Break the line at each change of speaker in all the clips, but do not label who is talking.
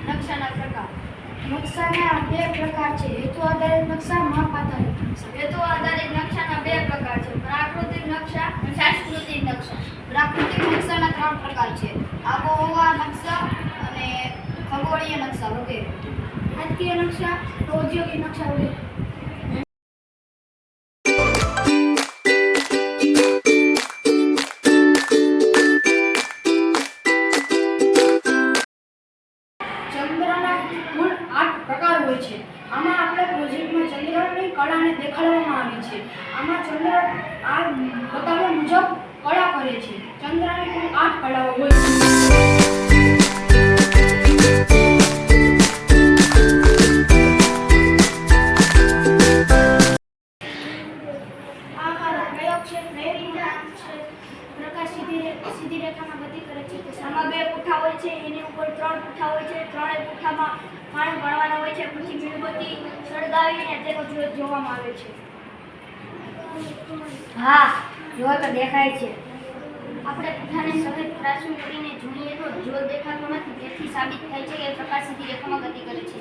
નકશાના પ્રકાર.
નકશાના બે પ્રકાર છે. હેતુ આધારિત નકશા, માપ આધારિત નકશા.
હેતુ આધારિત નકશાના બે પ્રકાર છે: પ્રાકૃતિક નકશા અને સાંસ્કૃતિક નકશા.
પ્રાકૃતિક નકશાના 3 પ્રકાર છે: આબોહવા નકશા અને ખગોળીય નકશા વગેરે. રાજકીય નકશા, ઔદ્યોગિક નકશા વગેરે. ચંદ્રના કુલ 8 પ્રકાર હોય છે. આમાં આપણે પ્રોજેક્ટમાં ચંદ્રની કળાને દેખાડવામાં આવી છે. આમાં ચંદ્ર આ બતાવ્યા મુજબ કળા કરે છે. ચંદ્રની કુલ 8 કળાઓ હોય છે. આ મારો પ્રયોગ છે. પ્રયોગમાં પ્રકાશ સીધી રેખામાં ગતિ કરે છે.
આમાં 2 પુઠ્ઠા હોય છે, એની ઉપર 3 પુઠ્ઠા હોય છે. 3 પુઠ્ઠામાં પાણી ભરવાના હોય છે. પછી મીણબત્તી સળગાવીને તેનો જ્યોત જોવામાં આવે છે.
હા, જો તો દેખાય છે.
આપણે પુઠ્ઠાને સફેદ ત્રાસું કરીને જોઈએ તો જ્યોત દેખાતો નથી. તેથી સાબિત થાય છે કે પ્રકાશ સીધી રેખામાં ગતિ કરે છે.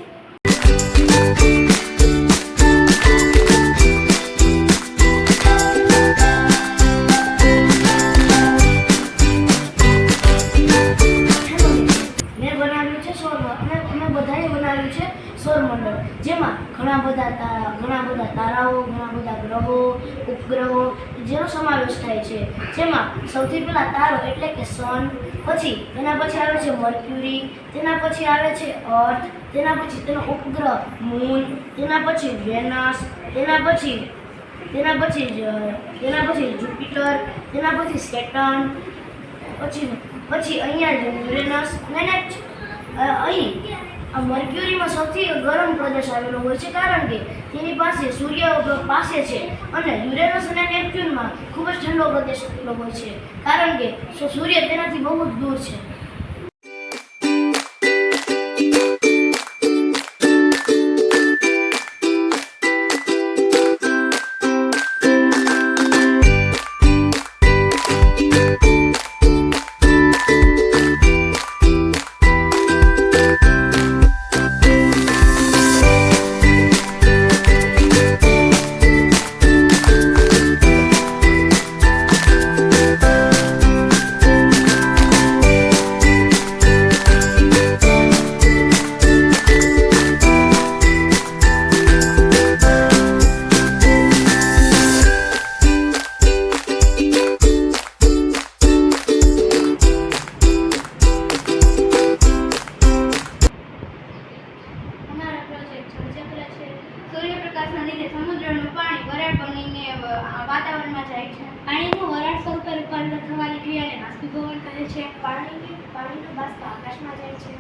સૌરમંડળ, જેમાં ઘણા બધા તારાઓ, ઘણા બધા ગ્રહો, ઉપગ્રહો જેનો સમાવેશ થાય છે. જેમાં સૌથી પહેલા તારો એટલે કે સન, પછી તેના પછી આવે છે મર્ક્યુરી, તેના પછી આવે છે અર્થ, તેના પછી તેનો ઉપગ્રહ મૂન, તેના પછી વેનસ, તેના પછી જુપિટર, તેના પછી સેટર્ન, પછી અહીંયા યુરેનસ અને અહીં આ મર્ક્યુરીમાં સૌથી ગરમ પ્રદેશ આવેલો હોય છે, કારણ કે તેની પાસે સૂર્ય પાસે છે. અને યુરેનસ અને નેપચ્યુનમાં ખૂબ જ ઠંડો પ્રદેશ આવેલો હોય છે, કારણ કે સૂર્ય તેનાથી બહુ જ દૂર છે.
સૂર્યપ્રકાશના લીધે સમુદ્રનું પાણી વરાળ બનીને વાતાવરણમાં જાય છે. પાણીનું વરાળ સ્વરૂપે રૂપાંતર થવાની ક્રિયાને બાષ્પીભવન કહે છે.
પાણીનું બાષ્પ આકાશમાં જાય છે.